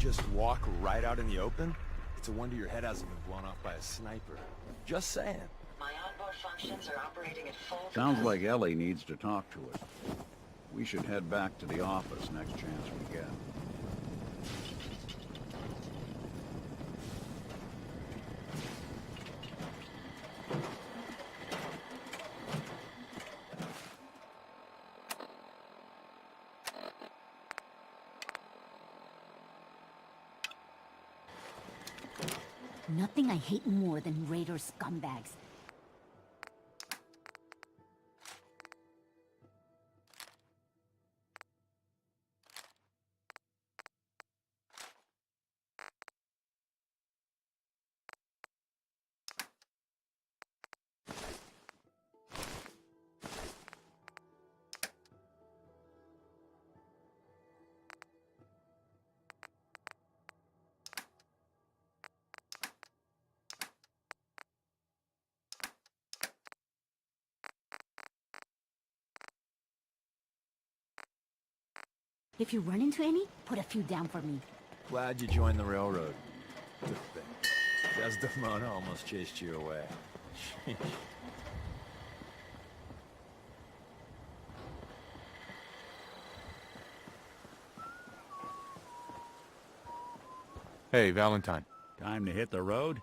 just walk right out in the open? It's a wonder your head hasn't been blown off by a sniper. Just saying. My onboard functions are operating at full Sounds like Ellie needs to talk to us. We should head back to the office next chance we get. Nothing I hate more than raider scumbags. If you run into any, put a few down for me. Glad you joined the railroad. Good thing. Desdemona almost chased you away. Hey, Valentine. Time to hit the road?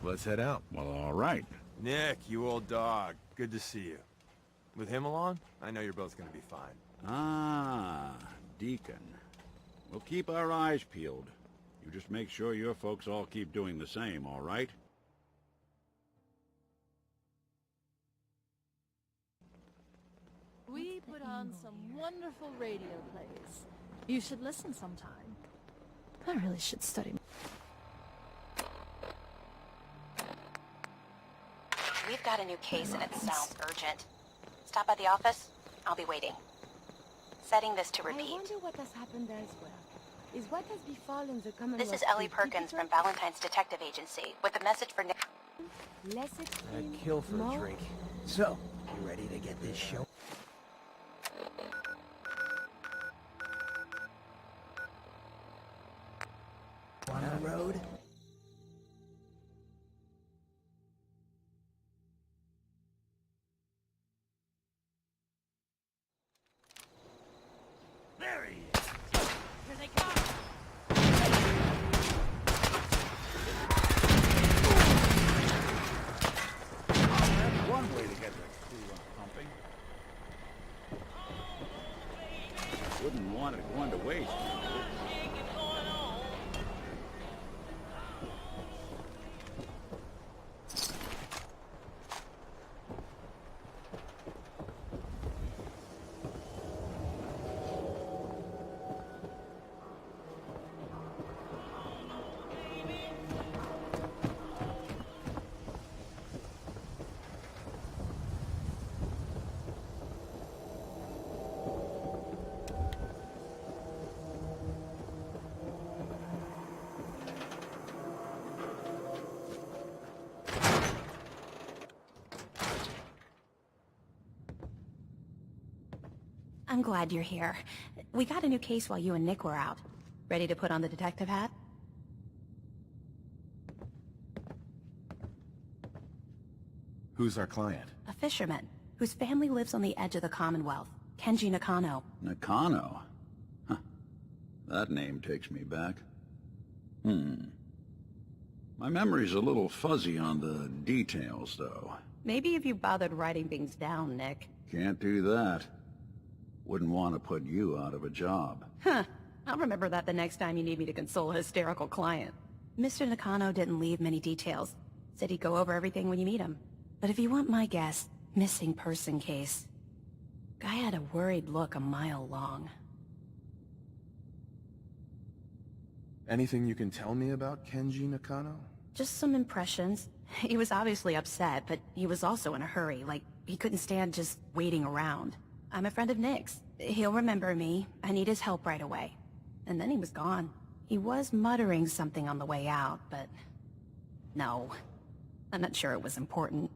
Let's head out. Well, all right. Nick, you old dog. Good to see you. With him along, I know you're both gonna be fine. Ah, Deacon. We'll keep our eyes peeled. You just make sure your folks all keep doing the same, all right? We put on some wonderful radio plays. You should listen sometime. I really should study. We've got a new case and it sounds urgent. Stop by the office. I'll be waiting. Setting this to repeat. I wonder what has happened as well. Is what has befallen the Commonwealth... This is Ellie Perkins from Valentine's Detective Agency with a message for Nick. Less extreme, I'd kill for more... a drink. So, you ready to get this show? On the road? There he is! Here they come! That's one way to get the crew pumping. Wouldn't want it going to waste. I'm glad you're here. We got a new case while you and Nick were out. Ready to put on the detective hat? Who's our client? A fisherman whose family lives on the edge of the Commonwealth. Kenji Nakano. Nakano? Huh. That name takes me back. My memory's a little fuzzy on the details, though. Maybe if you bothered writing things down, Nick. Can't do that. Wouldn't want to put you out of a job. Huh. I'll remember that the next time you need me to console a hysterical client. Mr. Nakano didn't leave many details. Said he'd go over everything when you meet him. But if you want my guess, missing person case. Guy had a worried look a mile long. Anything you can tell me about Kenji Nakano? Just some impressions. He was obviously upset, but he was also in a hurry, like he couldn't stand just waiting around. I'm a friend of Nick's. He'll remember me. I need his help right away. And then he was gone. He was muttering something on the way out, but... no. I'm not sure it was important.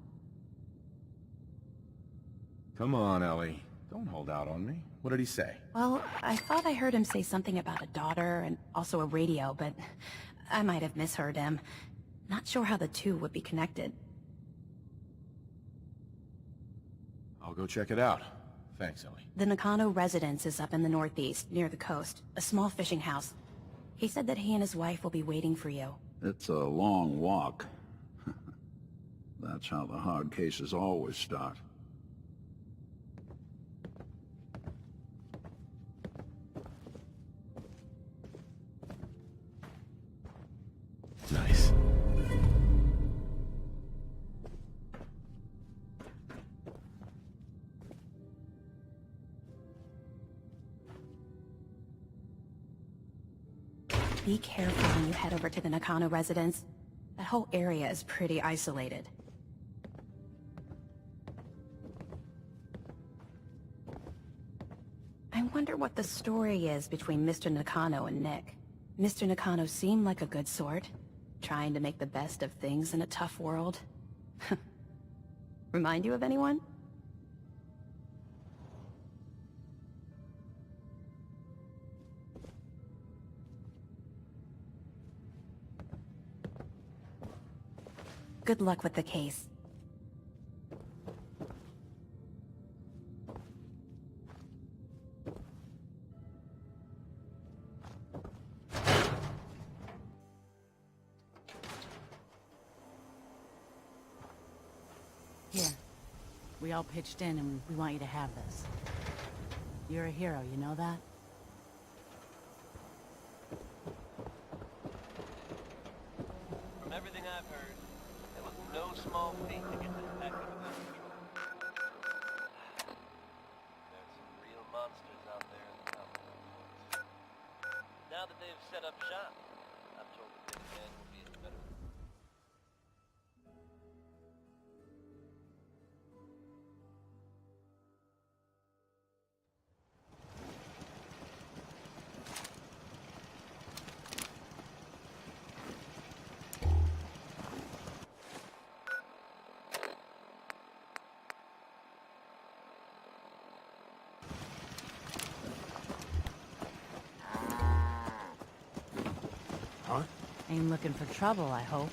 Come on, Ellie. Don't hold out on me. What did he say? Well, I thought I heard him say something about a daughter and also a radio, but I might have misheard him. Not sure how the two would be connected. I'll go check it out. Thanks, Ellie. The Nakano residence is up in the northeast, near the coast. A small fishing house. He said that he and his wife will be waiting for you. It's a long walk. That's how the hard cases always start. Nice. Be careful when you head over to the Nakano residence. That whole area is pretty isolated. I wonder what the story is between Mr. Nakano and Nick. Mr. Nakano seemed like a good sort, trying to make the best of things in a tough world. Remind you of anyone? Good luck with the case. Here. We all pitched in and we want you to have this. You're a hero, you know that? From everything I've heard, it was no small feat to get this back under control. There's some real monsters out there in the mountains. Now that they've set up shop, I'm told the big man will be in a better. Huh? Ain't looking for trouble, I hope.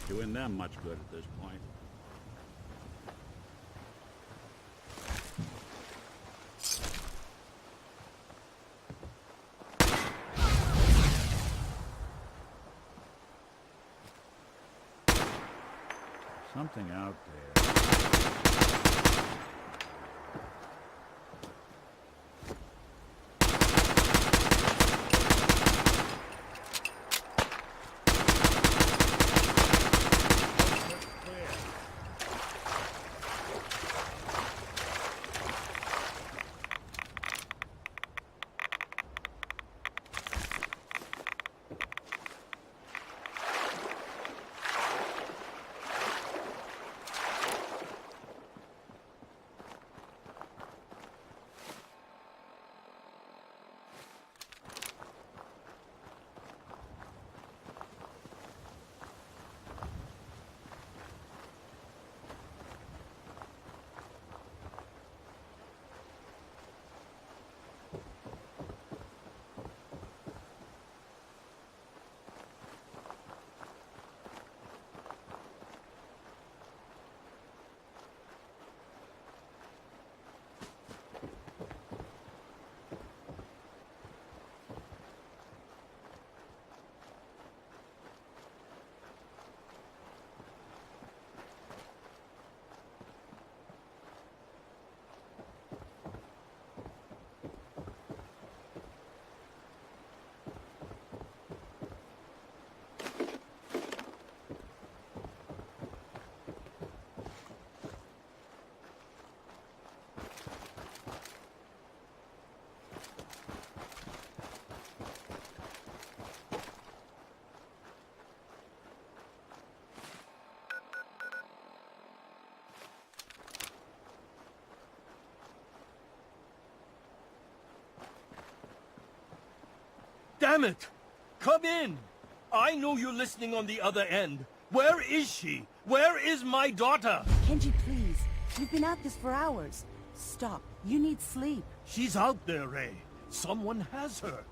Doing them much good at this point. Something out there. Damn it! Come in! I know you're listening on the other end. Where is she? Where is my daughter? Kenji, please. We've been at this for hours. Stop. You need sleep. She's out there, Ray. Someone has her.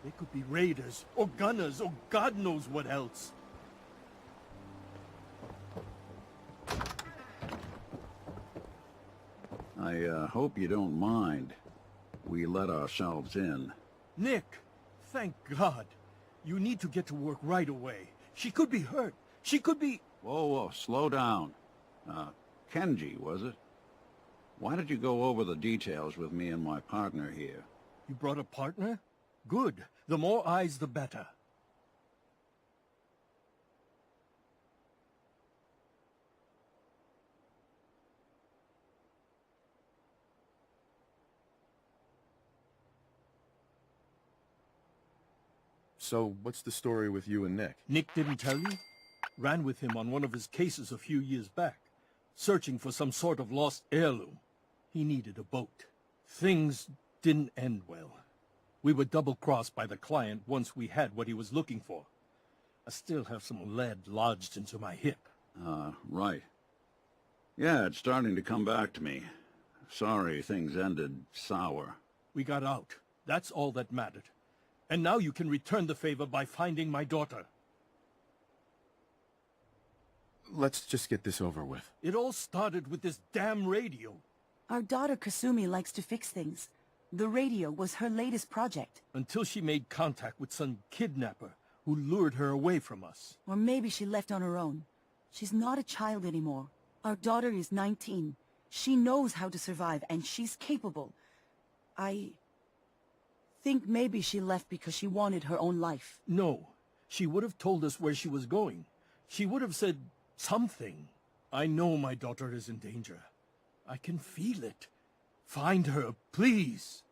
They could be raiders, or gunners, or God knows what else. I hope you don't mind. We let ourselves in. Nick, thank God. You need to get to work right away. She could be hurt. She could be... Whoa, slow down. Kенji, was it? Why did you go over the details with me and my partner here? You brought a partner? Good. The more eyes, the better. So, what's the story with you and Nick? Nick didn't tell you? Ran with him on one of his cases a few years back, searching for some sort of lost heirloom. He needed a boat. Things didn't end well. We were double-crossed by the client once we had what he was looking for. I still have some lead lodged into my hip. Right. Yeah, it's starting to come back to me. Sorry things ended sour. We got out. That's all that mattered. And now you can return the favor by finding my daughter. Let's just get this over with. It all started with this damn radio. Our daughter Kasumi likes to fix things. The radio was her latest project. Until she made contact with some kidnapper who lured her away from us. Or maybe she left on her own. She's not a child anymore. Our daughter is 19. She knows how to survive, and she's capable. I think maybe she left because she wanted her own life. No. She would have told us where she was going. She would have said something. I know my daughter is in danger. I can feel it. Find her, please.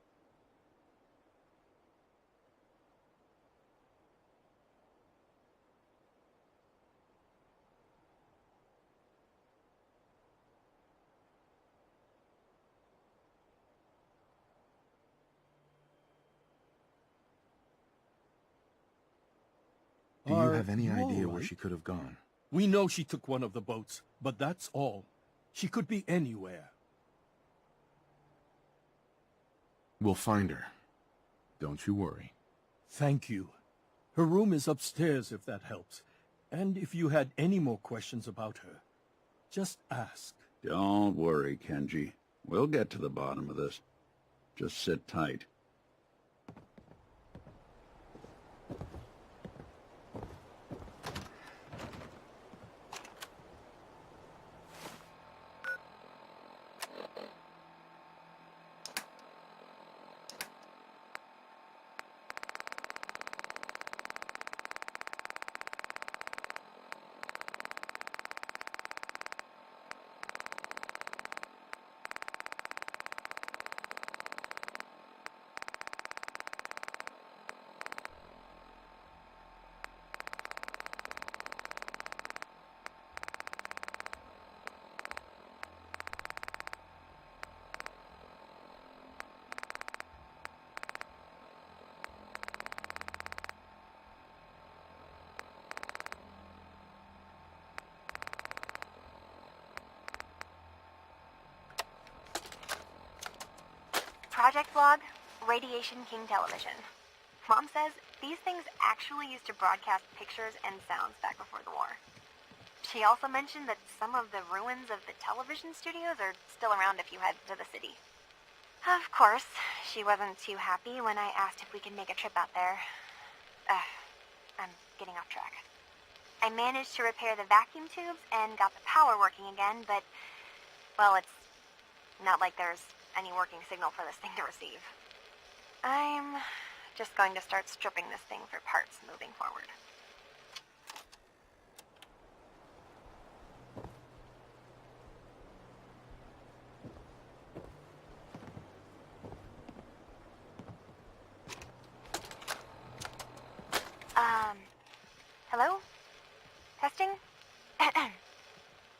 Do you have any idea where she could have gone? We know she took one of the boats, but that's all. She could be anywhere. We'll find her. Don't you worry. Thank you. Her room is upstairs, if that helps. And if you had any more questions about her, just ask. Don't worry, Kenji. We'll get to the bottom of this. Just sit tight. Project Vlog, Radiation King Television. Mom says these things actually used to broadcast pictures and sounds back before the war. She also mentioned that some of the ruins of the television studios are still around if you head to the city. Of course, she wasn't too happy when I asked if we could make a trip out there. I'm getting off track. I managed to repair the vacuum tubes and got the power working again, but, well, it's not like there's any working signal for this thing to receive. I'm just going to start stripping this thing for parts moving forward. Hello? Testing?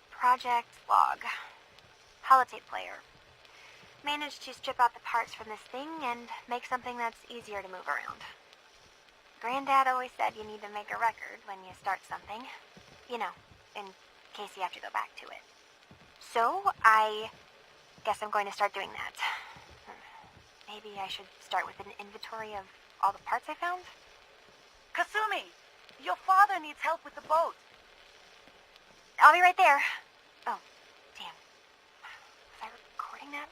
Project Log. Holotape player. Managed to strip out the parts from this thing and make something that's easier to move around. Granddad always said you need to make a record when you start something. You know, in case you have to go back to it. So, I guess I'm going to start doing that. Maybe I should start with an inventory of all the parts I found? Kasumi! Your father needs help with the boat. I'll be right there. Oh, damn. Was I recording that?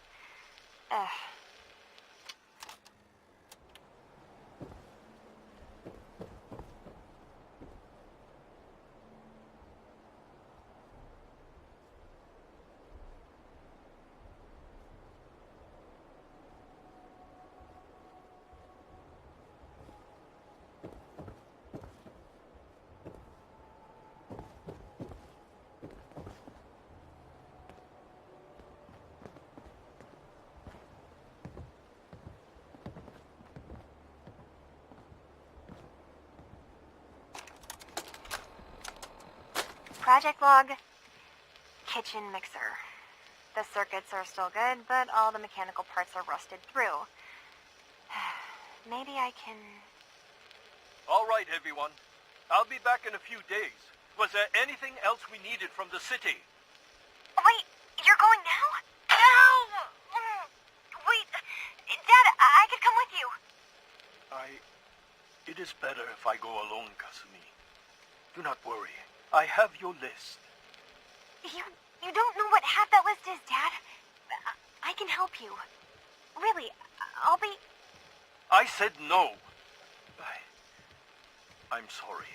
Project log, kitchen mixer. The circuits are still good, but all the mechanical parts are rusted through. Maybe I can... All right, everyone. I'll be back in a few days. Was there anything else we needed from the city? Wait, you're going now? No! Wait, Dad, I could come with you. It is better if I go alone, Kasumi. Do not worry. I have your list. You don't know what half that list is, Dad. I can help you. Really, I'll be... I said no. I'm sorry.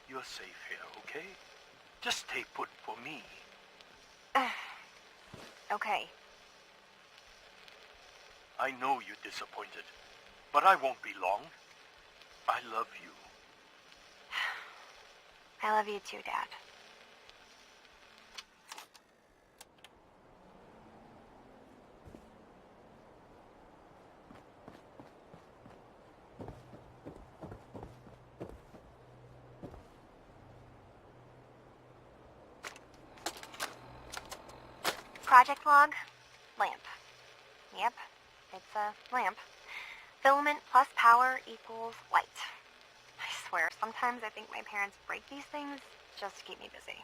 You're safe here, okay? Just stay put for me. Okay. I know you're disappointed, but I won't be long. I love you. I love you too, Dad. Project log, lamp. Yep, it's a lamp. Filament plus power equals light. I swear, sometimes I think my parents break these things just to keep me busy.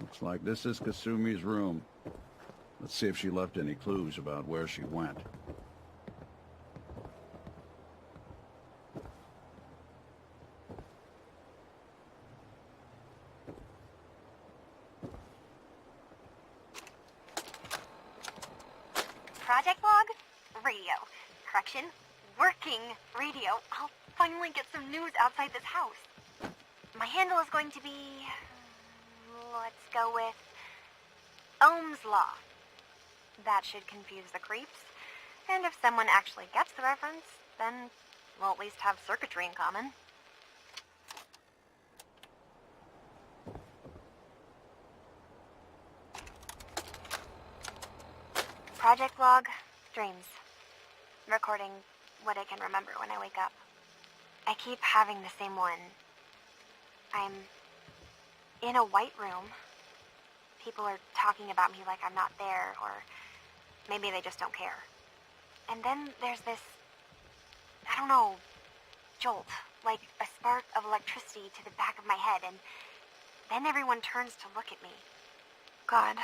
Looks like this is Kasumi's room. Let's see if she left any clues about where she went. Project log, radio. Correction, working radio. I'll finally get some news outside this house. My handle is going to be... let's go with... Ohm's Law. That should confuse the creeps. And if someone actually gets the reference, then we'll at least have circuitry in common. Project log, dreams. Recording what I can remember when I wake up. I keep having the same one. I'm in a white room. People are talking about me like I'm not there, or maybe they just don't care. And then there's this, I don't know, jolt, like a spark of electricity to the back of my head, and then everyone turns to look at me. God,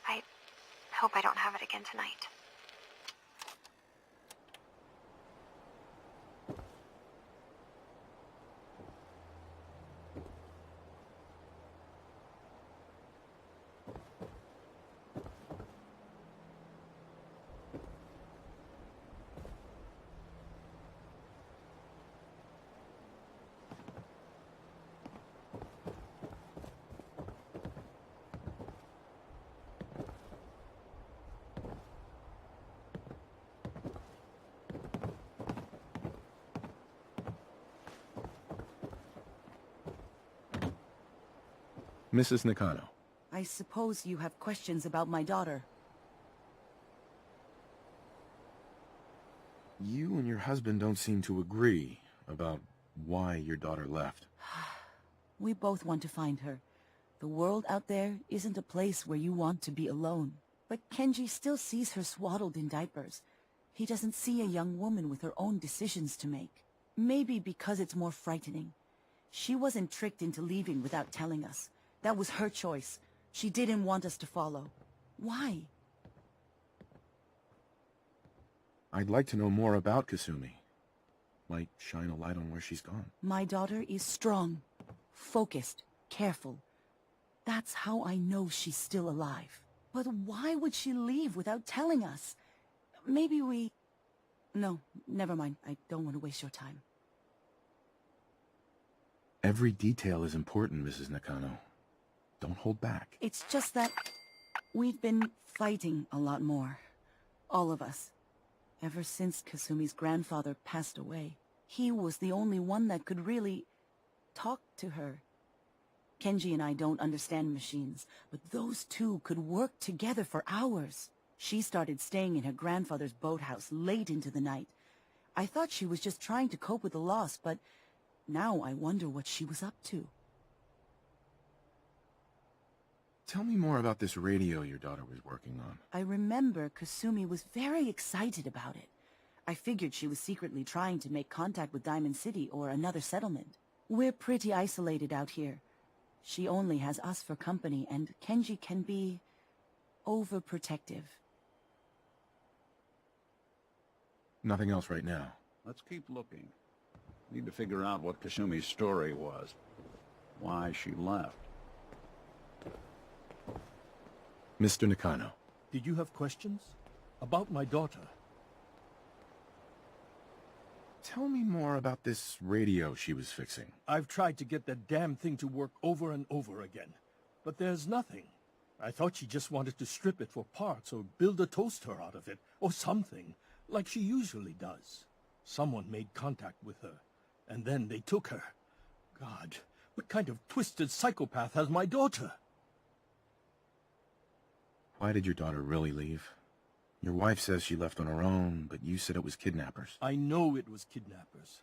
I hope I don't have it again tonight. Mrs. Nakano. I suppose you have questions about my daughter. You and your husband don't seem to agree about why your daughter left. We both want to find her. The world out there isn't a place where you want to be alone. But Kenji still sees her swaddled in diapers. He doesn't see a young woman with her own decisions to make. Maybe because it's more frightening. She wasn't tricked into leaving without telling us. That was her choice. She didn't want us to follow. Why? I'd like to know more about Kasumi. Might shine a light on where she's gone. My daughter is strong, focused, careful. That's how I know she's still alive. But why would she leave without telling us? Maybe we... No, never mind. I don't want to waste your time. Every detail is important, Mrs. Nakano. Don't hold back. It's just that we've been fighting a lot more. All of us. Ever since Kasumi's grandfather passed away. He was the only one that could really talk to her. Kenji and I don't understand machines, but those two could work together for hours. She started staying in her grandfather's boathouse late into the night. I thought she was just trying to cope with the loss, but now I wonder what she was up to. Tell me more about this radio your daughter was working on. I remember Kasumi was very excited about it. I figured she was secretly trying to make contact with Diamond City or another settlement. We're pretty isolated out here. She only has us for company, and Kenji can be overprotective. Nothing else right now. Let's keep looking. Need to figure out what Kasumi's story was. Why she left. Mr. Nakano. Did you have questions? About my daughter? Tell me more about this radio she was fixing. I've tried to get that damn thing to work over and over again, but there's nothing. I thought she just wanted to strip it for parts or build a toaster out of it, or something, like she usually does. Someone made contact with her, and then they took her. God, what kind of twisted psychopath has my daughter? Why did your daughter really leave? Your wife says she left on her own, but you said it was kidnappers. I know it was kidnappers.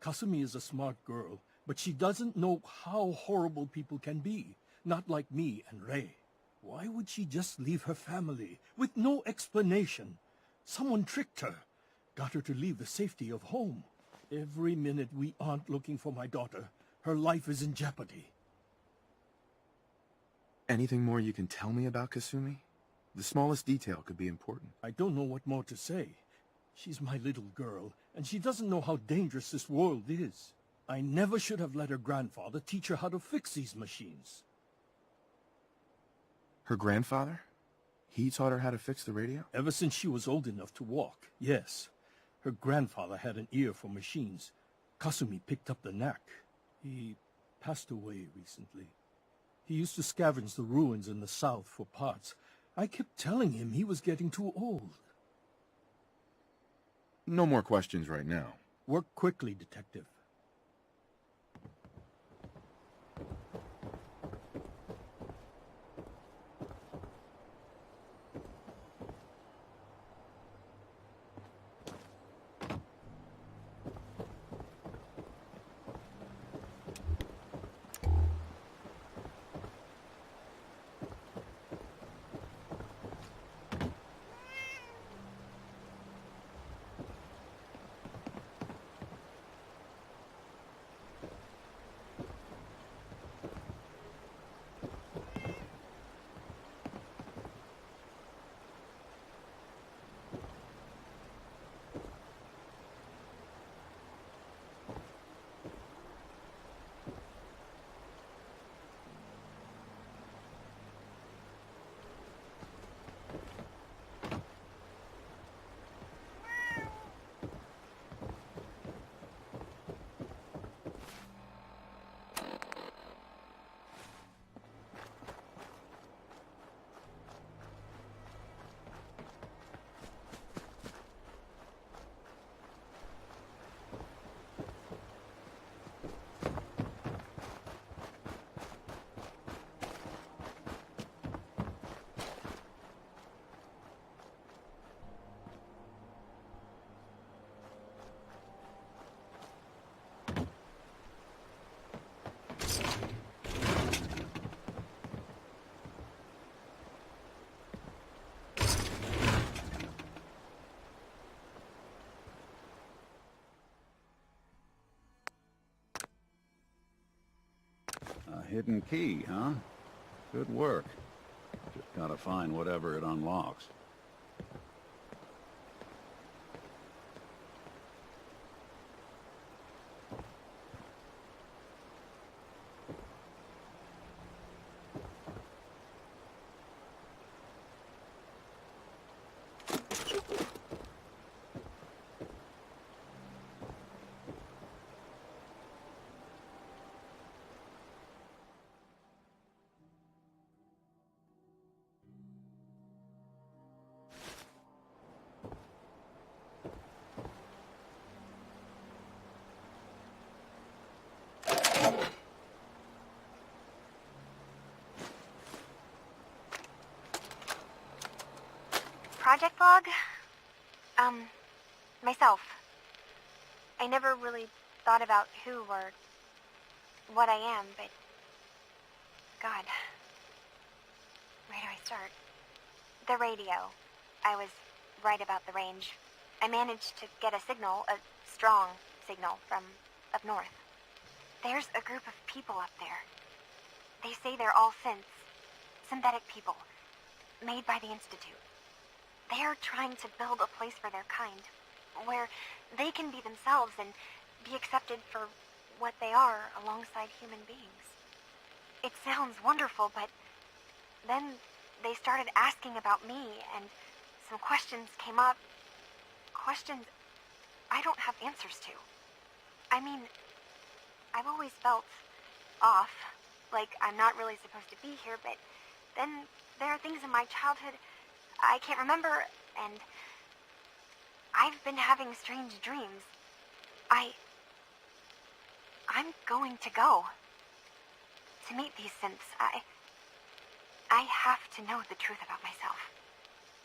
Kasumi is a smart girl, but she doesn't know how horrible people can be. Not like me and Ray. Why would she just leave her family, with no explanation? Someone tricked her. Got her to leave the safety of home. Every minute we aren't looking for my daughter, her life is in jeopardy. Anything more you can tell me about Kasumi? The smallest detail could be important. I don't know what more to say. She's my little girl, and she doesn't know how dangerous this world is. I never should have let her grandfather teach her how to fix these machines. Her grandfather? He taught her how to fix the radio? Ever since she was old enough to walk, yes. Her grandfather had an ear for machines. Kasumi picked up the knack. He passed away recently. He used to scavenge the ruins in the south for parts. I kept telling him he was getting too old. No more questions right now. Work quickly, Detective. A hidden key, huh? Good work. Just gotta find whatever it unlocks. Project log? Myself. I never really thought about who or what I am, but... God. Where do I start? The radio. I was right about the range. I managed to get a signal, a strong signal, from up north. There's a group of people up there. They say they're all synths. Synthetic people. Made by the Institute. They're trying to build a place for their kind, where they can be themselves and be accepted for what they are alongside human beings. It sounds wonderful, but then they started asking about me, and some questions came up. Questions I don't have answers to. I mean, I've always felt off, like I'm not really supposed to be here, but then there are things in my childhood I can't remember, and I've been having strange dreams. I'm going to go to meet these synths. I have to know the truth about myself.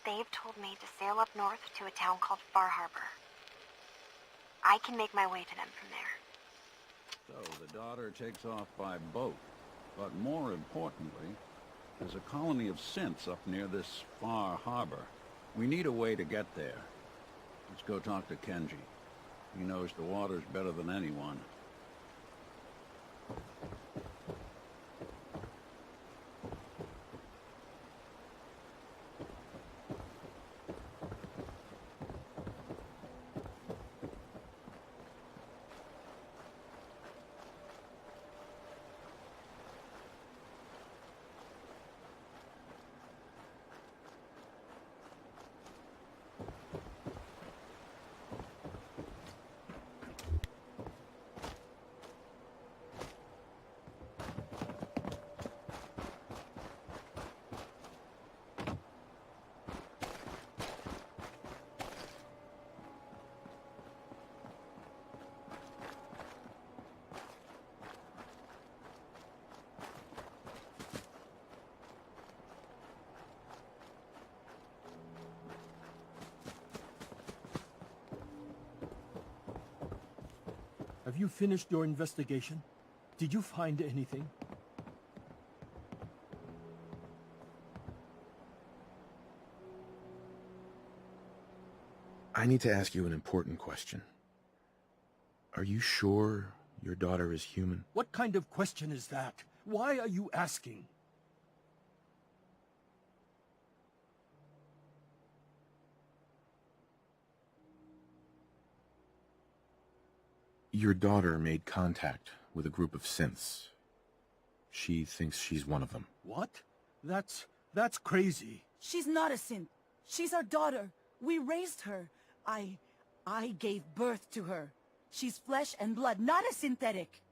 They've told me to sail up north to a town called Far Harbor. I can make my way to them from there. So the daughter takes off by boat, but more importantly, there's a colony of synths up near this Far Harbor. We need a way to get there. Let's go talk to Kэndzi. He knows the waters better than anyone. Have you finished your investigation? Did you find anything? I need to ask you an important question. Are you sure your daughter is human? What kind of question is that? Why are you asking? Your daughter made contact with a group of synths. She thinks she's one of them. What? That's crazy. She's not a synth. She's our daughter. We raised her. I gave birth to her. She's flesh and blood, not a synthetic.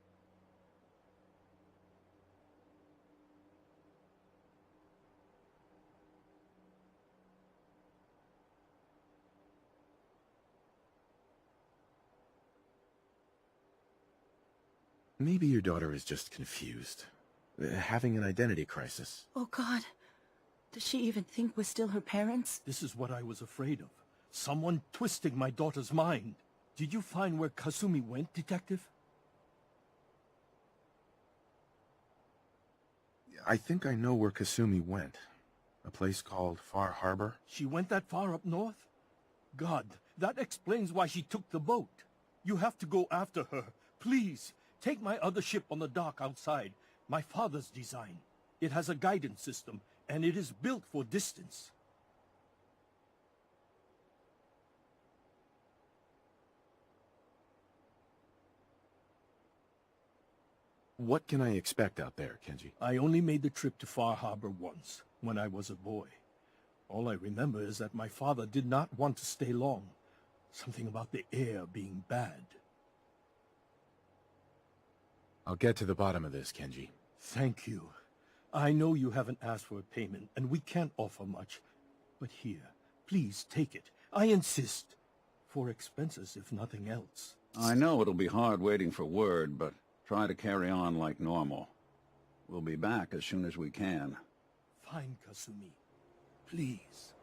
Maybe your daughter is just confused. Having an identity crisis. Oh, God. Does she even think we're still her parents? This is what I was afraid of. Someone twisting my daughter's mind. Did you find where Kasumi went, Detective? I think I know where Kasumi went. A place called Far Harbor. She went that far up north? God, that explains why she took the boat. You have to go after her. Please, take my other ship on the dock outside. My father's design. It has a guidance system, and it is built for distance. What can I expect out there, Kэndzi? I only made the trip to Far Harbor once, when I was a boy. All I remember is that my father did not want to stay long. Something about the air being bad. I'll get to the bottom of this, Kэndzi. Thank you. I know you haven't asked for a payment, and we can't offer much. But here, please take it. I insist. For expenses, if nothing else. I know it'll be hard waiting for word, but try to carry on like normal. We'll be back as soon as we can. Fine, Kasumi. Please.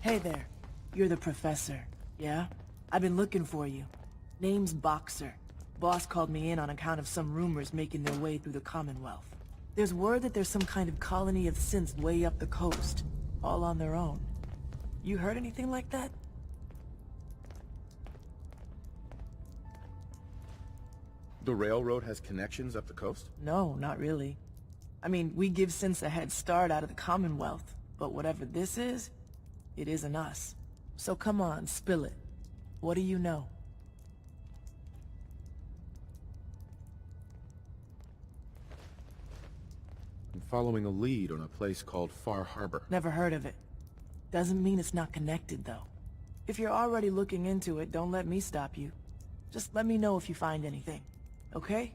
Hey there. You're the professor, yeah? I've been looking for you. Name's Boksёr. Boss called me in on account of some rumors making their way through the Commonwealth. There's word that there's some kind of colony of synths way up the coast, all on their own. You heard anything like that? The railroad has connections up the coast? No, not really. I mean, we give synths a head start out of the Commonwealth, but whatever this is, it isn't us. So come on, spill it. What do you know? I'm following a lead on a place called Far Harbor. Never heard of it. Doesn't mean it's not connected, though. If you're already looking into it, don't let me stop you. Just let me know if you find anything, okay?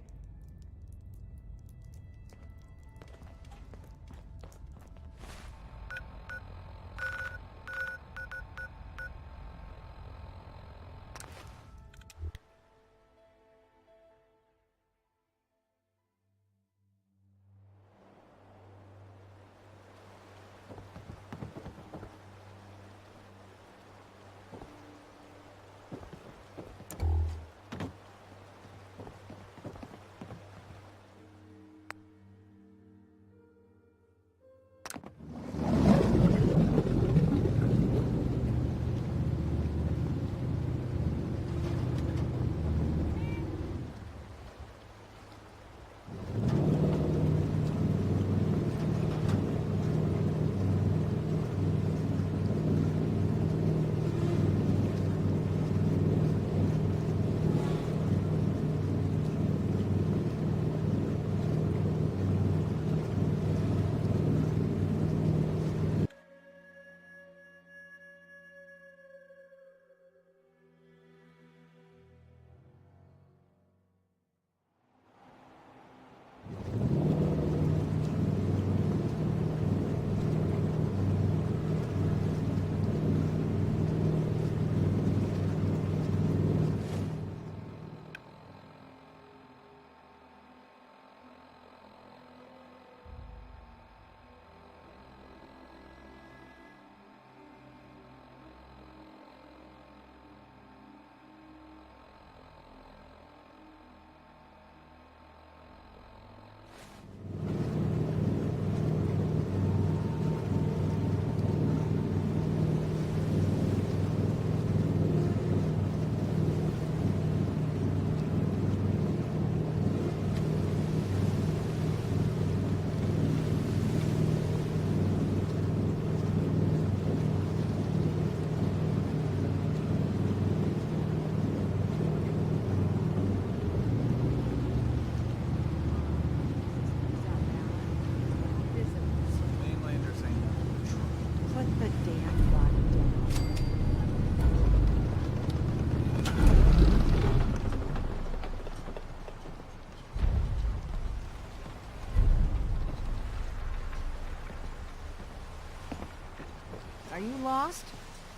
Are you lost?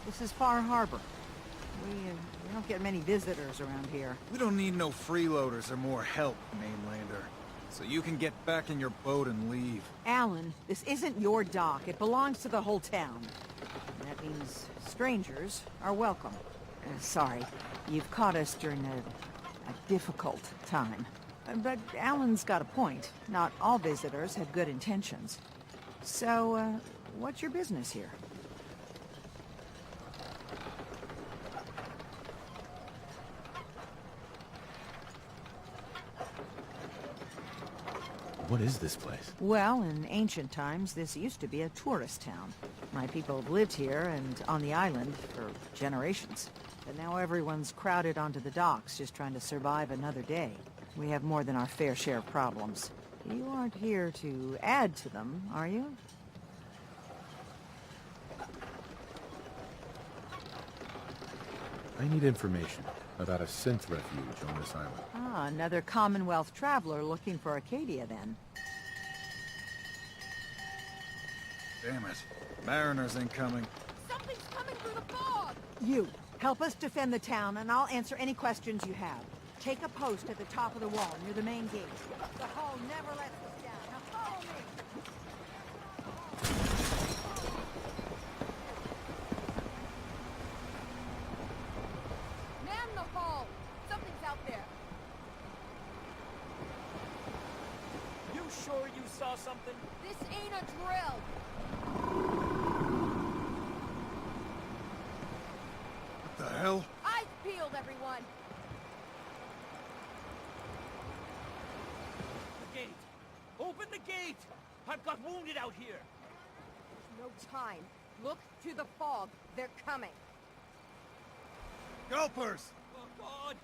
This is Far Harbor. We don't get many visitors around here. We don't need no freeloaders or more help, mainlander. So you can get back in your boat and leave. Allen, this isn't your dock. It belongs to the whole town. That means strangers are welcome. Sorry, you've caught us during a difficult time. But Allen's got a point. Not all visitors have good intentions. So, what's your business here? What is this place? Well, in ancient times, this used to be a tourist town. My people have lived here and on the island for generations. But now everyone's crowded onto the docks, just trying to survive another day. We have more than our fair share of problems. You aren't here to add to them, are you? I need information about a synth refuge on this island. Ah, another Commonwealth traveler looking for Acadia, then. Damn it. Mariners incoming. Something's coming through the fog! You, help us defend the town, and I'll answer any questions you have. Take a post at the top of the wall, near the main gate. The hull never lets us down. Now follow me! Man the hull! Something's out there. You sure you saw something? This ain't a drill! What the hell? Eyes peeled, everyone! The gate! Open the gate! I've got wounded out here! No time. Look to the fog. They're coming. Gulpers! Oh, God!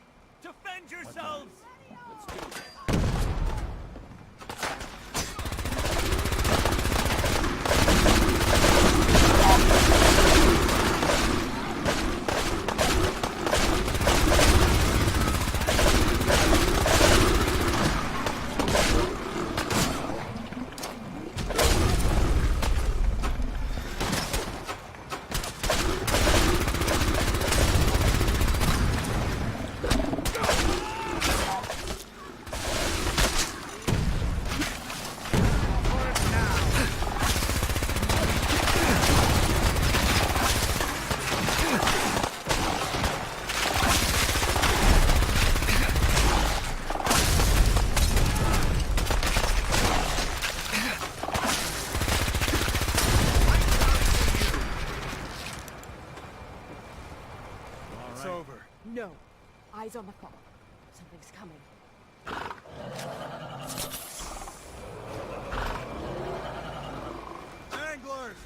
Defend yourselves! Let's do it. No. Eyes on the fog. Something's coming. Anglers!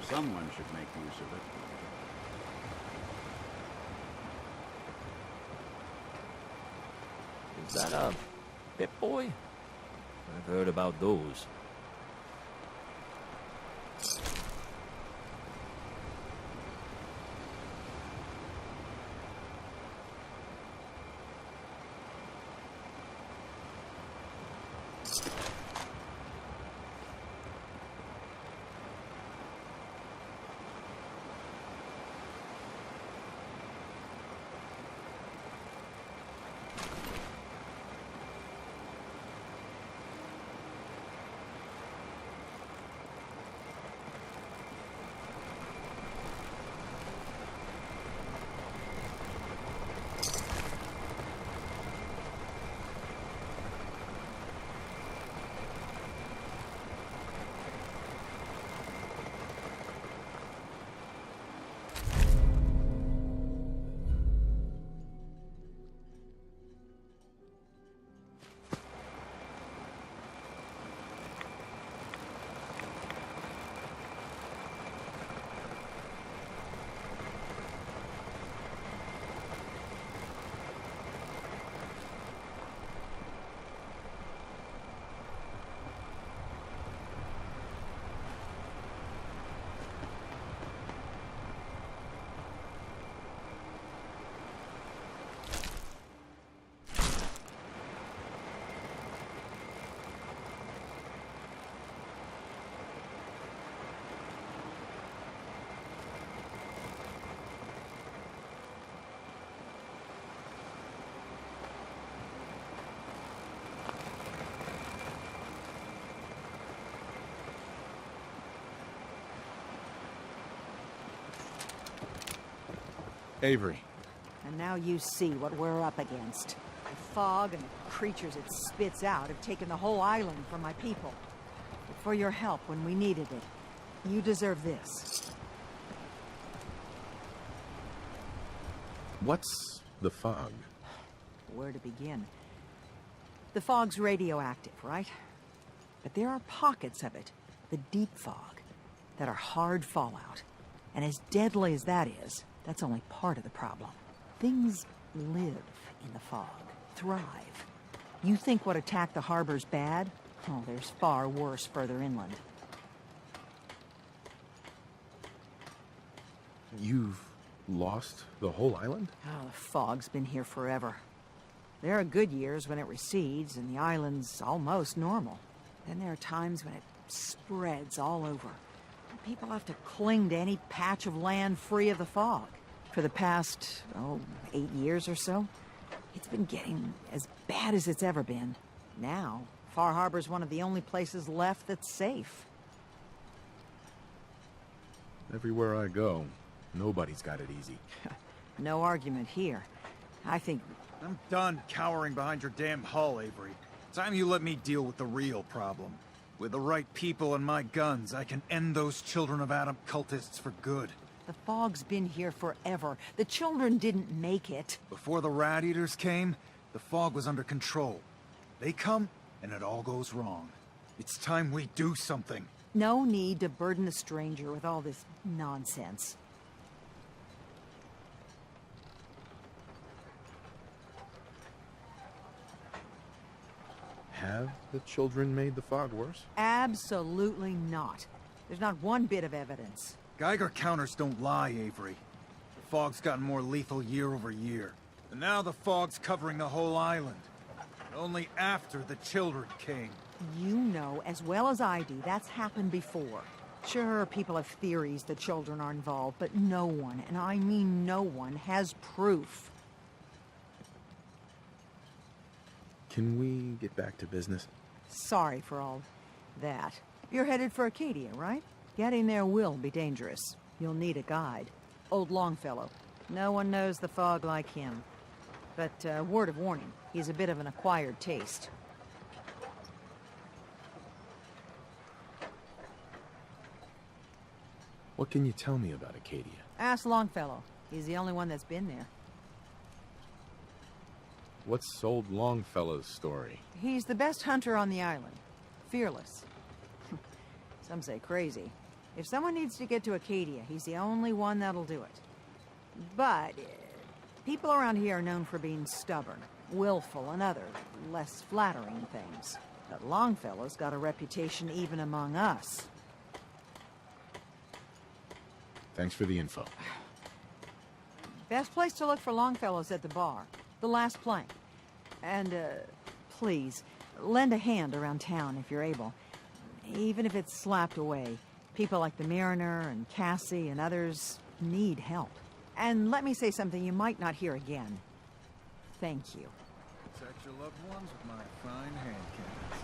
Someone should make use of it. Is that a Pip-Boy? I've heard about those. Avery. And now you see what we're up against. The fog and the creatures it spits out have taken the whole island from my people. But for your help when we needed it, you deserve this. What's the fog? Where to begin? The fog's radioactive, right? But there are pockets of it, the deep fog, that are hard fallout. And as deadly as that is, that's only part of the problem. Things live in the fog, thrive. You think what attacked the harbor's bad? Oh, there's far worse further inland. You've lost the whole island? Oh, the fog's been here forever. There are good years when it recedes and the island's almost normal. Then there are times when it spreads all over. People have to cling to any patch of land free of the fog. For the past, 8 years or so, it's been getting as bad as it's ever been. Now, Far Harbor's one of the only places left that's safe. Everywhere I go, nobody's got it easy. No argument here. I think... I'm done cowering behind your damn hull, Avery. Time you let me deal with the real problem. With the right people and my guns, I can end those Children of Adam cultists for good. The fog's been here forever. The children didn't make it. Before the Rat Eaters came, the fog was under control. They come, and it all goes wrong. It's time we do something. No need to burden the stranger with all this nonsense. Have the children made the fog worse? Absolutely not. There's not one bit of evidence. Geiger counters don't lie, Avery. The fog's gotten more lethal year over year. And now the fog's covering the whole island. Only after the children came. You know as well as I do that's happened before. Sure, people have theories the children are involved, but no one, and I mean no one, has proof. Can we get back to business? Sorry for all that. You're headed for Acadia, right? Getting there will be dangerous. You'll need a guide. Old Longfelllow. No one knows the fog like him. But, word of warning, he's a bit of an acquired taste. What can you tell me about Acadia? Ask Longfelllow. He's the only one that's been there. What's old Longfellow's story? He's the best hunter on the island. Fearless. Some say crazy. If someone needs to get to Acadia, he's the only one that'll do it. But people around here are known for being stubborn, willful, and other, less flattering things. But Longfellow's got a reputation even among us. Thanks for the info. Best place to look for Longfellow's at the bar. The last plank. And, please, lend a hand around town if you're able. Even if it's slapped away. People like the Mariner and Cassie and others need help. And let me say something you might not hear again. Thank you. Protect your loved ones with my fine hand cannons.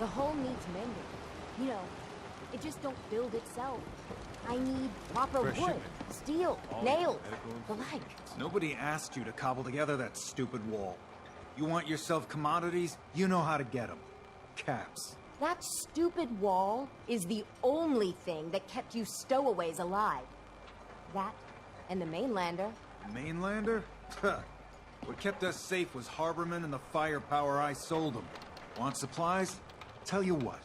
The hull needs mending. You know, it just don't build itself. I need proper wood, steel, nails, the like. Nobody asked you to cobble together that stupid wall. You want yourself commodities? You know how to get them. Caps. That stupid wall is the only thing that kept you stowaways alive. That and the mainlander. Mainlander? Huh. What kept us safe was Harbormen and the firepower I sold them. Want supplies? Tell you what.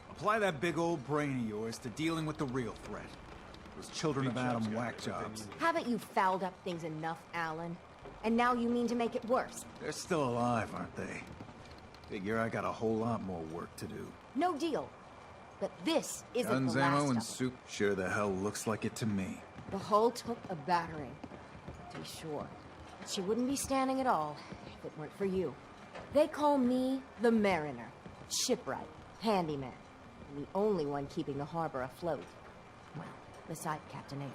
Apply that big old brain of yours to dealing with the real threat. Those Children of Adam whack jobs. Haven't you fouled up things enough, Allen? And now you mean to make it worse? They're still alive, aren't they? Figure I got a whole lot more work to do. No deal. But this isn't Guns, the last ammo, of and them. soup sure the hell looks like it to me. The hull took a battering, to be sure. But she wouldn't be standing at all if it weren't for you. They call me the Mariner, shipwright, handyman, and the only one keeping the harbor afloat. Well, beside Captain Avery.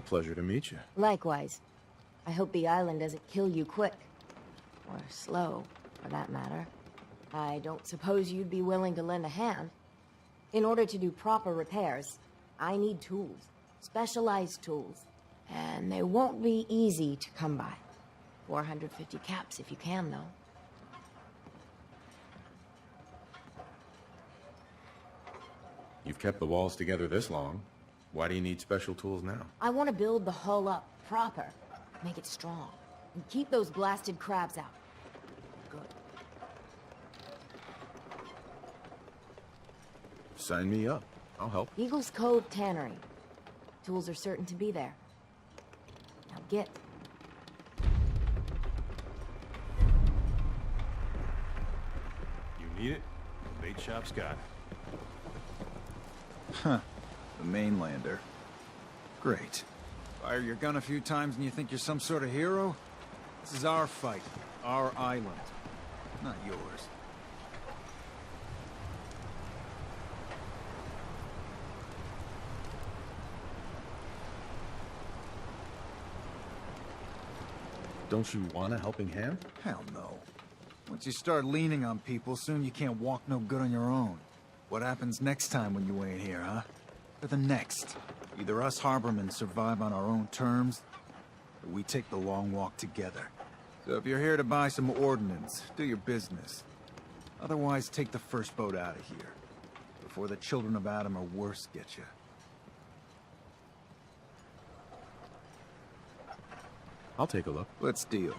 pleasure to meet you. Likewise. I hope the island doesn't kill you quick. Or slow, for that matter. I don't suppose you'd be willing to lend a hand. In order to do proper repairs, I need tools. Specialized tools. And they won't be easy to come by. 450 caps if you can, though. You've kept the walls together this long. Why do you need special tools now? I want to build the hull up proper. Make it strong. And keep those blasted crabs out. Good. Sign me up. I'll help. Eagles Cove Tannery. Tools are certain to be there. Now get. You need it? The bait shop's got it. Huh. The mainlander. Great. Fire your gun a few times and you think you're some sort of hero? This is our fight. Our island. Not yours. Don't you want a helping hand? Hell no. Once you start leaning on people, soon you can't walk no good on your own. What happens next time when you ain't here, huh? Or the next? Either us harbormen survive on our own terms, or we take the long walk together. So if you're here to buy some ordnance, do your business. Otherwise, take the first boat out of here, before the children of Adam or worse get you. I'll take a look. Let's deal.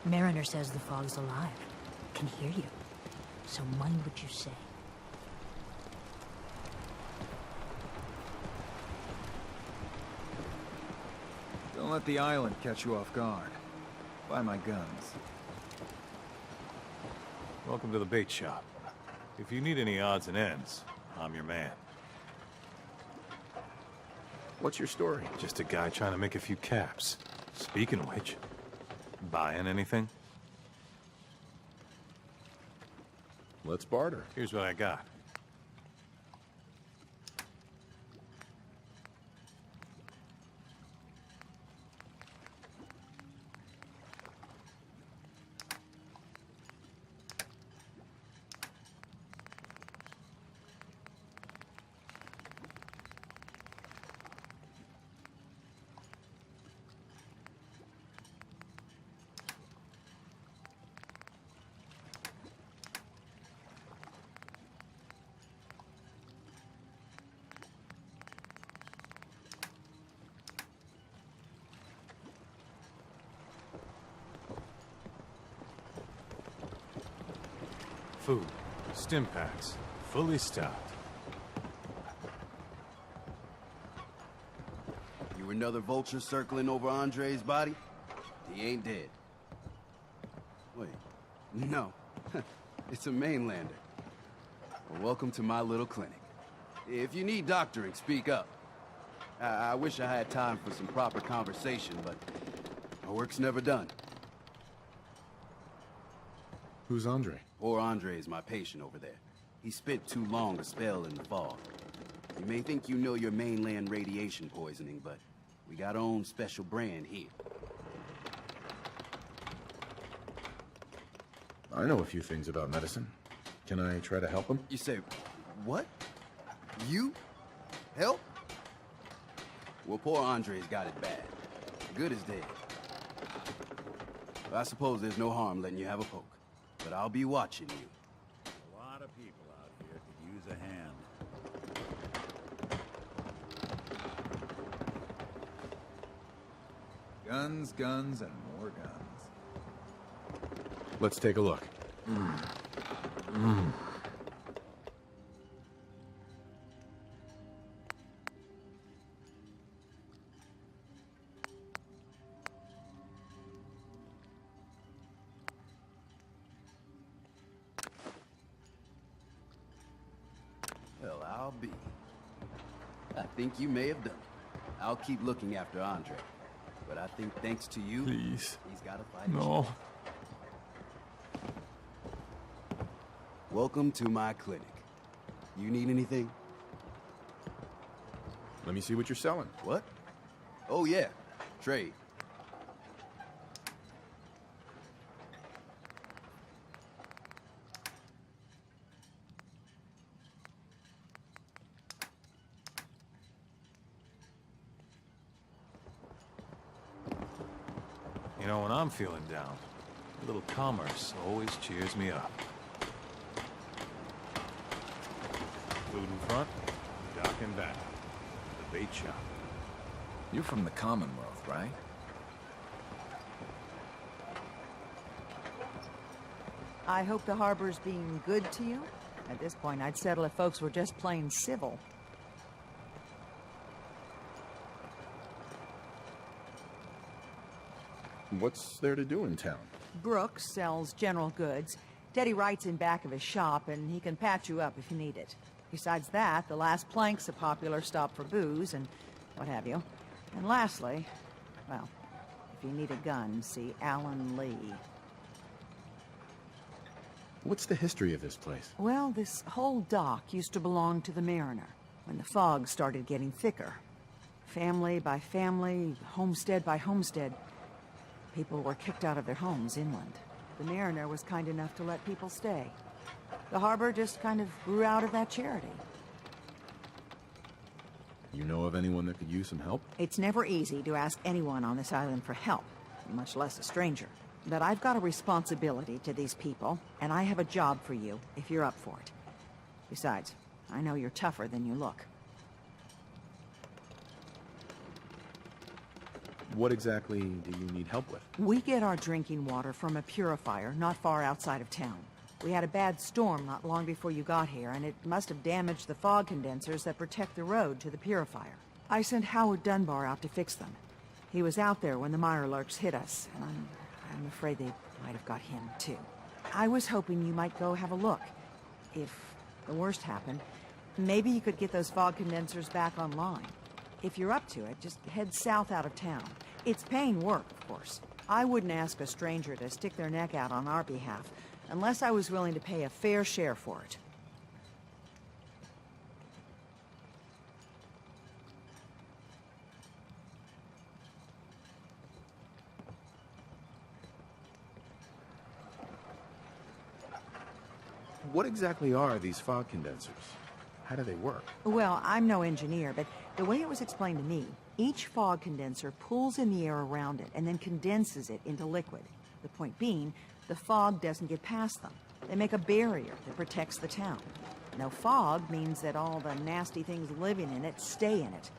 Mariner says the fog's alive. Can hear you. So mind what you say. Don't let the island catch you off guard. Buy my guns. Welcome to the bait shop. If you need any odds and ends, I'm your man. What's your story? Just a guy trying to make a few caps. Speaking of which, buying anything? Let's barter. Here's what I got. Food. Stim packs. Fully stocked. You another vulture circling over Andre's body? He ain't dead. Wait. No. It's a mainlander. Well, welcome to my little clinic. If you need doctoring, speak up. I wish I had time for some proper conversation, but my work's never done. Who's Andre? Poor Andre is my patient over there. He spent too long a spell in the fog. You may think you know your mainland radiation poisoning, but we got our own special brand here. I know a few things about medicine. Can I try to help him? You say, what? You? Help? Well, poor Andre's got it bad. Good as dead. I suppose there's no harm letting you have a poke. But I'll be watching you. A lot of people out here could use a hand. Guns, guns, and more guns. Let's take a look. Well, I'll be. I think you may have done it. I'll keep looking after Andre. But I think thanks to you, Please. he's got to fight. No. Welcome to my clinic. You need anything? Let me see what you're selling. What? Oh, yeah. Trade. You know, when I'm feeling down, a little commerce always cheers me up. Food in front, dock in back. The bait shop. You're from the Commonwealth, right? I hope the harbor's being good to you. At this point, I'd settle if folks were just plain civil. What's there to do in town? Brooks sells general goods. Teddy writes in back of his shop, and he can patch you up if you need it. Besides that, the Last Plank's a popular stop for booze and what have you. And lastly, well, if you need a gun, see Allen Lee. What's the history of this place? Well, this whole dock used to belong to the Mariner when the fog started getting thicker. Family by family, homestead by homestead, people were kicked out of their homes inland. The Mariner was kind enough to let people stay. The harbor just kind of grew out of that charity. You know of anyone that could use some help? It's never easy to ask anyone on this island for help, much less a stranger. But I've got a responsibility to these people, and I have a job for you if you're up for it. Besides, I know you're tougher than you look. What exactly do you need help with? We get our drinking water from a purifier not far outside of town. We had a bad storm not long before you got here, and it must have damaged the fog condensers that protect the road to the purifier. I sent Howard Dunbar out to fix them. He was out there when the Mirelurks hit us, and I'm afraid they might have got him, too. I was hoping you might go have a look. If the worst happened, maybe you could get those fog condensers back online. If you're up to it, just head south out of town. It's paying work, of course. I wouldn't ask a stranger to stick their neck out on our behalf, unless I was willing to pay a fair share for it. What exactly are these fog condensers? How do they work? Well, I'm no engineer, but the way it was explained to me, each fog condenser pulls in the air around it and then condenses it into liquid. The point being, the fog doesn't get past them. They make a barrier that protects the town. No fog means that all the nasty things living in it stay in it.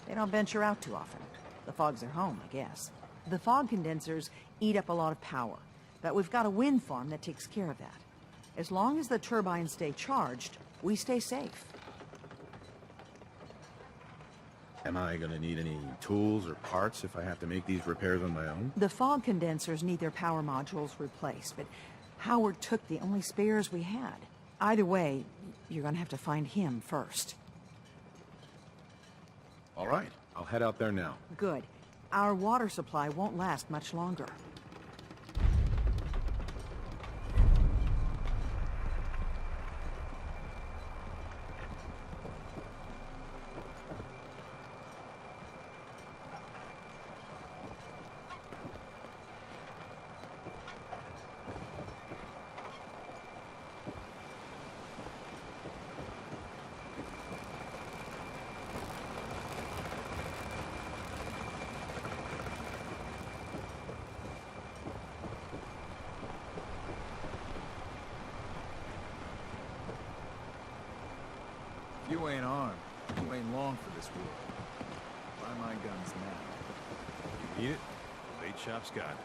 They don't venture out too often. The fog's their home, I guess. The fog condensers eat up a lot of power, but we've got a wind farm that takes care of that. As long as the turbines stay charged, we stay safe. Am I gonna need any tools or parts if I have to make these repairs on my own? The fog condensers need their power modules replaced, but Howard took the only spares we had. Either way, you're gonna have to find him first. All right, I'll head out there now. Good. Our water supply won't last much longer. You ain't armed. You ain't long for this world. Buy my guns now. You need it? Bait shop's got it.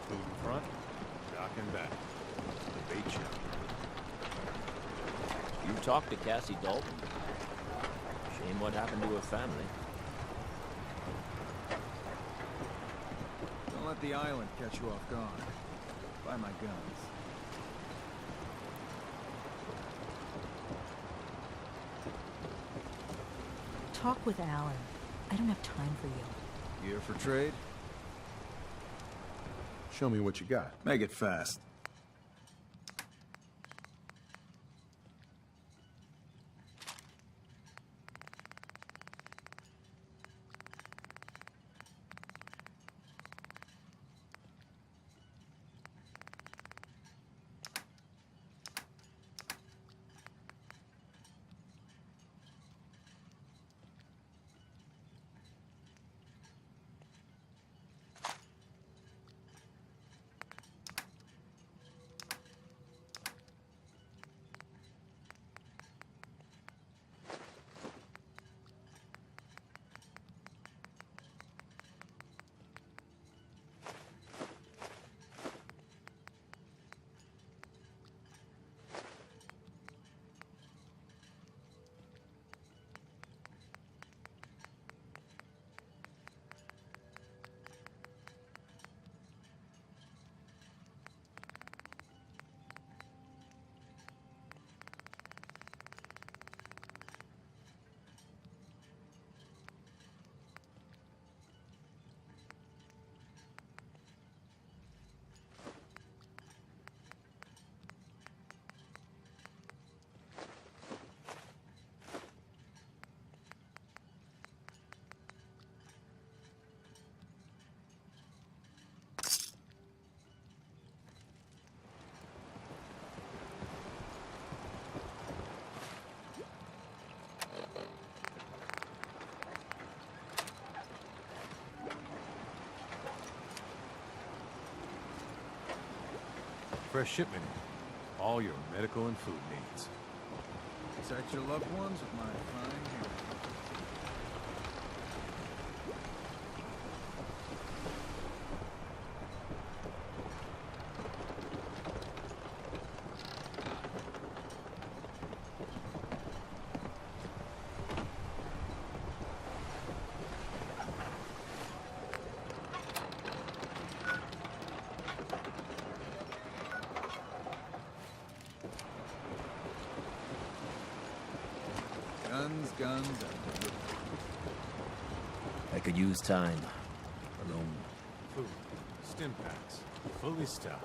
Food in front, dock and back. The bait shop. You talked to Cassie Dalton. Shame what happened to her family. Don't let the island catch you off guard. Buy my guns. Talk with Allen. I don't have time for you. Here for trade? Show me what you got. Make it fast. Fresh shipment. All your medical and food needs. Protect your loved ones with my fine hand. Guns, I could use time. Alone. Food, stim packs, fully stocked.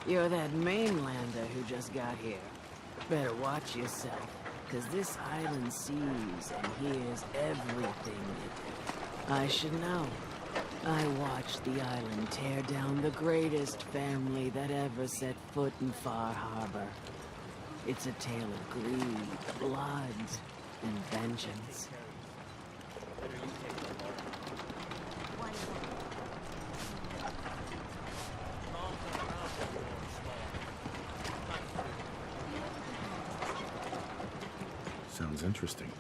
You're that mainlander who just got here. Better watch yourself, because this island sees and hears everything you do. I should know. I watched the island tear down the greatest family that ever set foot in Far Harbor. It's a tale of greed, blood, and vengeance. Sounds interesting.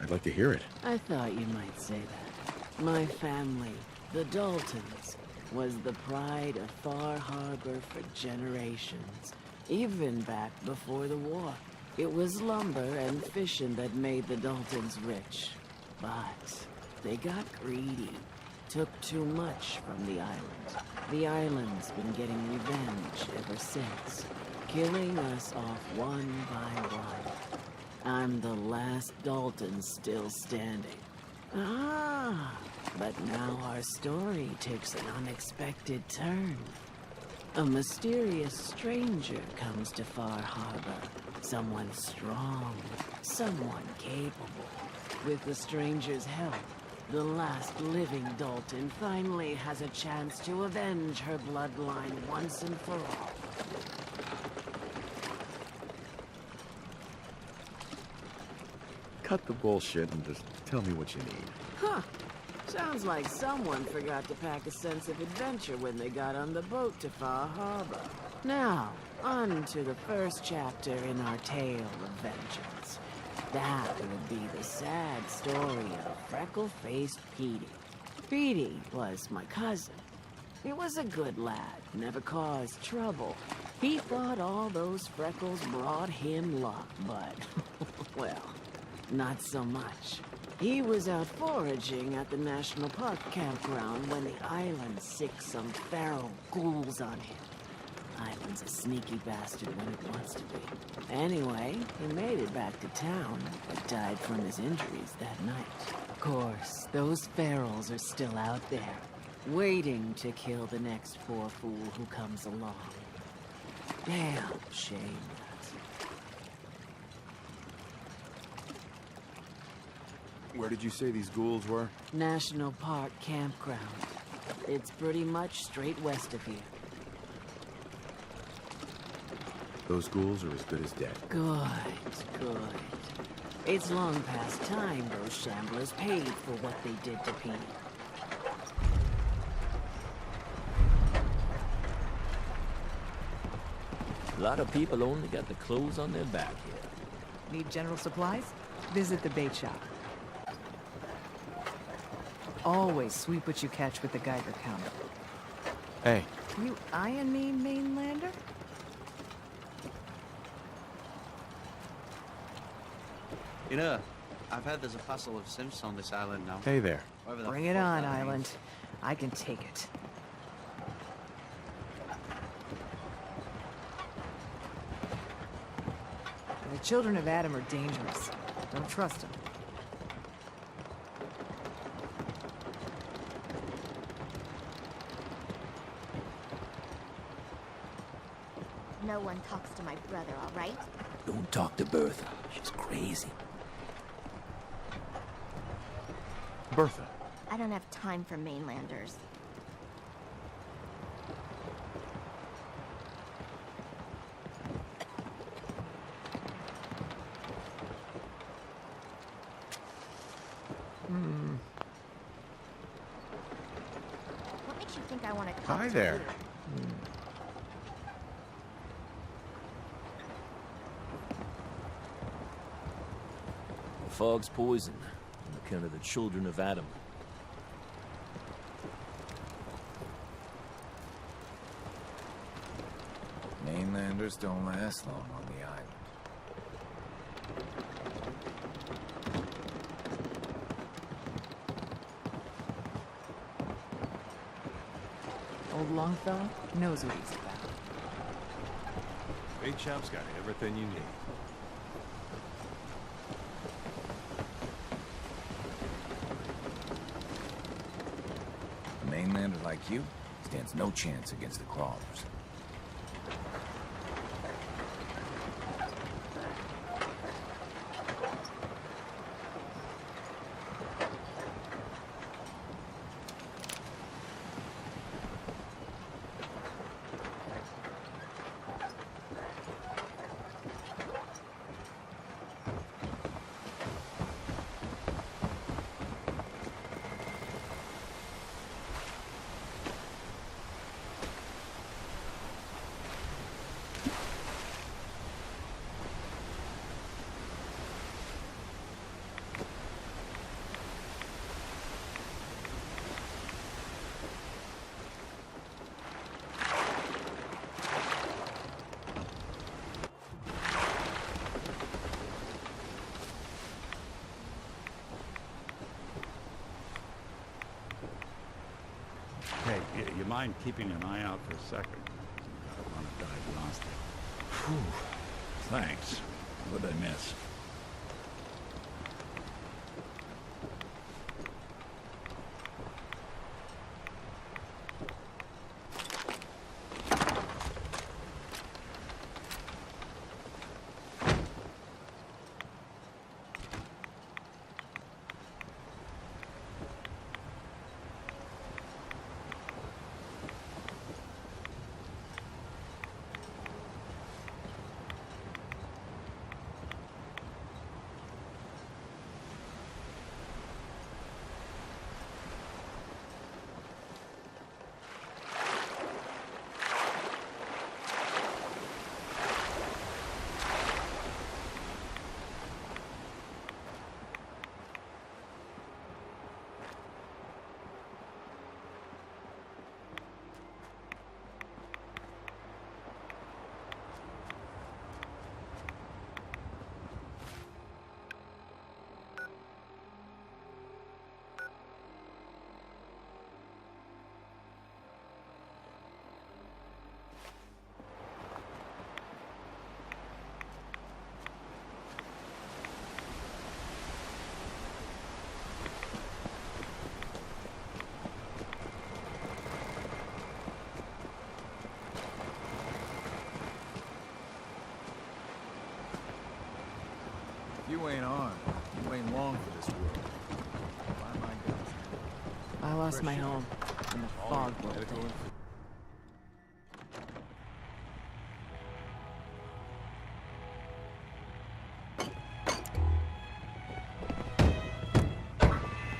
I'd like to hear it. I thought you might say that. My family, the Daltons, was the pride of Far Harbor for generations, even back before the war. It was lumber and fishing that made the Daltons rich. But they got greedy, took too much from the island. The island's been getting revenge ever since, killing us off one by one. I'm the last Dalton still standing. Ah, but now our story takes an unexpected turn. A mysterious stranger comes to Far Harbor. Someone strong, someone capable. With the stranger's help, the last living Dalton finally has a chance to avenge her bloodline once and for all. Cut the bullshit and just tell me what you need. Huh. Sounds like someone forgot to pack a sense of adventure when they got on the boat to Far Harbor. Now, on to the first chapter in our tale of vengeance. That would be the sad story of freckle-faced Petey. Petey was my cousin. He was a good lad, never caused trouble. He thought all those freckles brought him luck, but, well, not so much. He was out foraging at the National Park campground when the island sicked some feral ghouls on him. Island's a sneaky bastard when it wants to be. Anyway, he made it back to town, but died from his injuries that night. Of course, those ferals are still out there, waiting to kill the next poor fool who comes along. Damn shame. Where did you say these ghouls were? National Park campground. It's pretty much straight west of here. Those ghouls are as good as dead. Good, good. It's long past time those shamblers paid for what they did to Petey. A lot of people only got the clothes on their back here. Need general supplies? Visit the bait shop. Always sweep what you catch with the Geiger counter. Hey. You eyeing me, mainlander? You know, I've heard there's a parcel of Simps on this island now. Hey there. Bring it on, Island. I can take it. The children of Adam are dangerous. Don't trust them. No one talks to my brother, all right? Don't talk to Bertha. She's crazy. Bertha. I don't have time for mainlanders. What makes you think I want to talk Hi to there. you? The fog's poison on account of the children of Adam. Mainlanders don't last long on the island. Old Longfellow knows what he's about. Bait shop's got everything you need. A mainlander like you stands no chance against the crawlers. you mind keeping an eye out for a second? I don't want to dive lost. Whew. Thanks. What did I miss? You ain't on. You ain't long for this world. Why my guns? I lost my home in the fog world.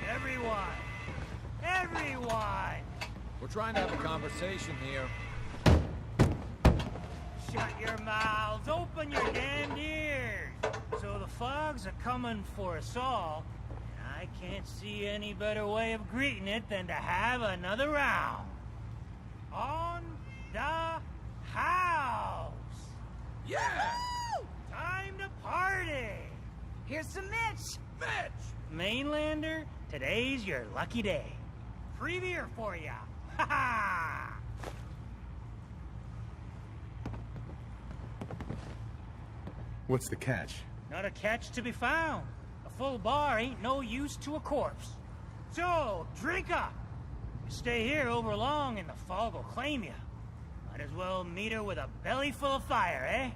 Everyone! We're trying to have a conversation here. Shut your mouths, open your damned ears! So the fogs are coming for us all, and I can't see any better way of greeting it than to have another round. On the house! Yeah! Woo! Time to party! Here's some Mitch! Mitch! Mainlander, today's your lucky day. Free beer for ya! Ha ha! What's the catch? Not a catch to be found. A full bar ain't no use to a corpse. So, drink up! You stay here over long and the fog will claim you. Might as well meet her with a belly full of fire, eh?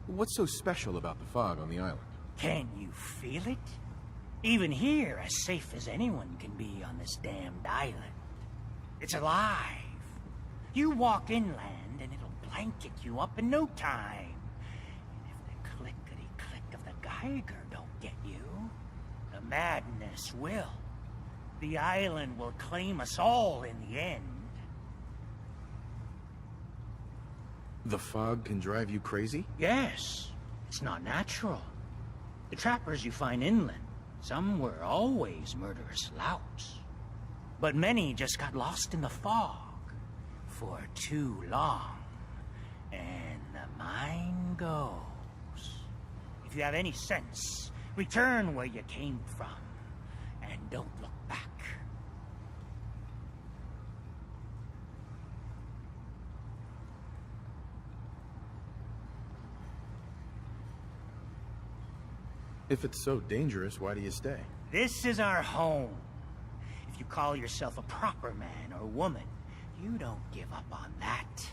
What's so special about the fog on the island? Can you feel it? Even here, as safe as anyone can be on this damned island. It's alive. You walk inland and it'll blanket you up in no time. And if the clickety-click of the Geiger don't get you, the madness will. The island will claim us all in the end. The fog can drive you crazy? Yes. It's not natural. The trappers you find inland, some were always murderous louts. But many just got lost in the fog for too long. And the mind goes. If you have any sense, return where you came from. And don't look back. If it's so dangerous, why do you stay? This is our home. If you call yourself a proper man or woman, you don't give up on that.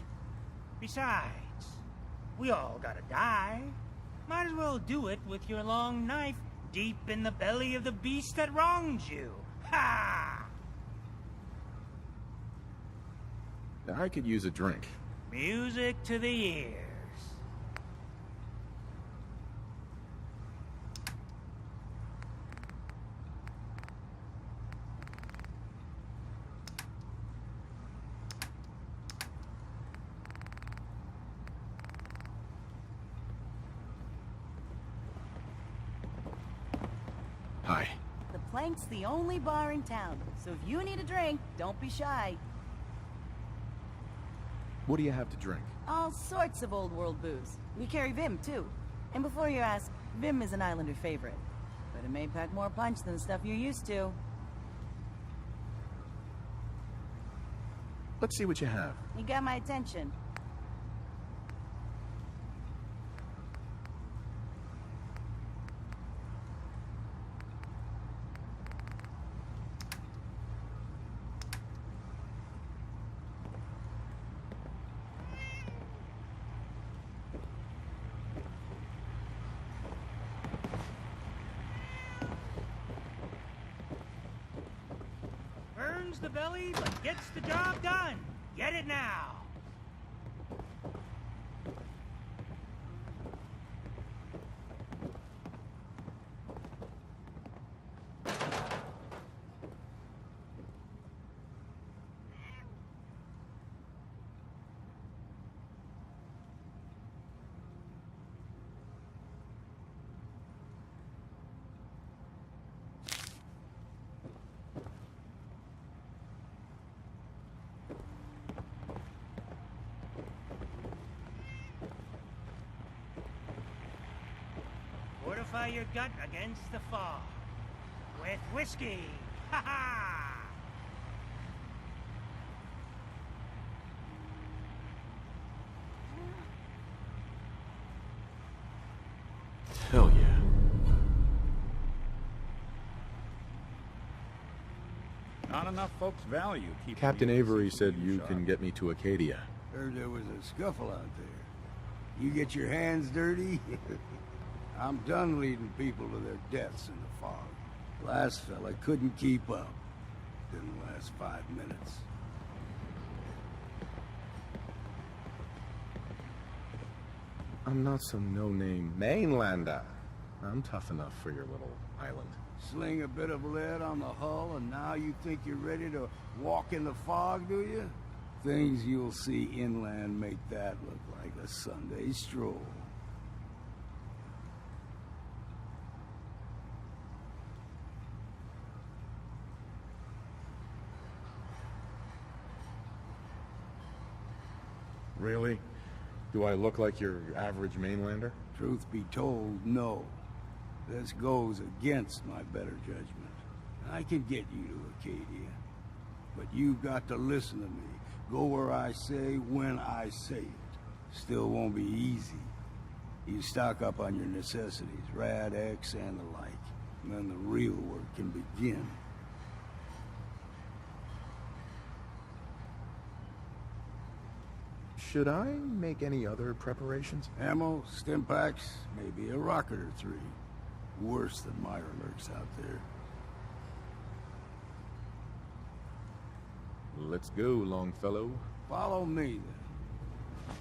Besides, we all gotta die. Might as well do it with your long knife deep in the belly of the beast that wronged you. Ha! I could use a drink. Music to the ears. Hi. The Plank's the only bar in town, so if you need a drink, don't be shy. What do you have to drink? All sorts of old world booze. We carry Vim, too. And before you ask, Vim is an Islander favorite, but it may pack more punch than the stuff you're used to. Let's see what you have. You got my attention. Burns the belly, but gets the job done. Get it now. Fortify your gut against the fog. With whiskey. Ha ha! Hell yeah. Not enough folks value keeping Captain the Avery innocent said people you sharp. can get me to Acadia. Heard there was a scuffle out there. You get your hands dirty? I'm done leading people to their deaths in the fog. Last fella couldn't keep up. Didn't last 5 minutes. I'm not some no-name mainlander. I'm tough enough for your little island. Sling a bit of lead on the hull, and now you think you're ready to walk in the fog, do you? Things you'll see inland make that look like a Sunday stroll. Really? Do I look like your average mainlander? Truth be told, no. This goes against my better judgment. I can get you to Acadia, but you've got to listen to me. Go where I say, when I say it. Still won't be easy. You stock up on your necessities, Rad X and the like, and then the real work can begin. Should I make any other preparations? Ammo, stim packs, maybe a rocket or 3. Worse than Mirelurks out there. Let's go, Longfellow. Follow me, then.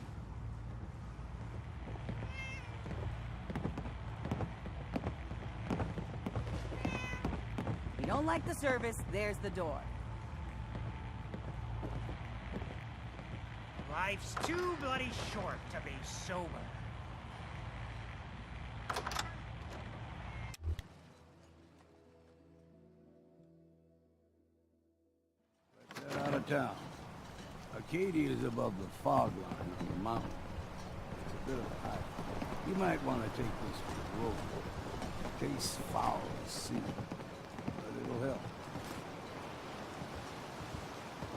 If you don't like the service, there's the door. Life's too bloody short to be sober. Let's head out of town. Acadia is above the fog line on the mountain. It's a bit of a hike. You might want to take this for the road. Tastes foul as sin, but it'll help.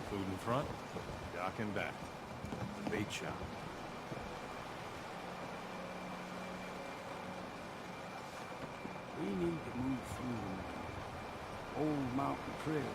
Food in front, dock in back. Bait shop. We need to move through the old mountain trail.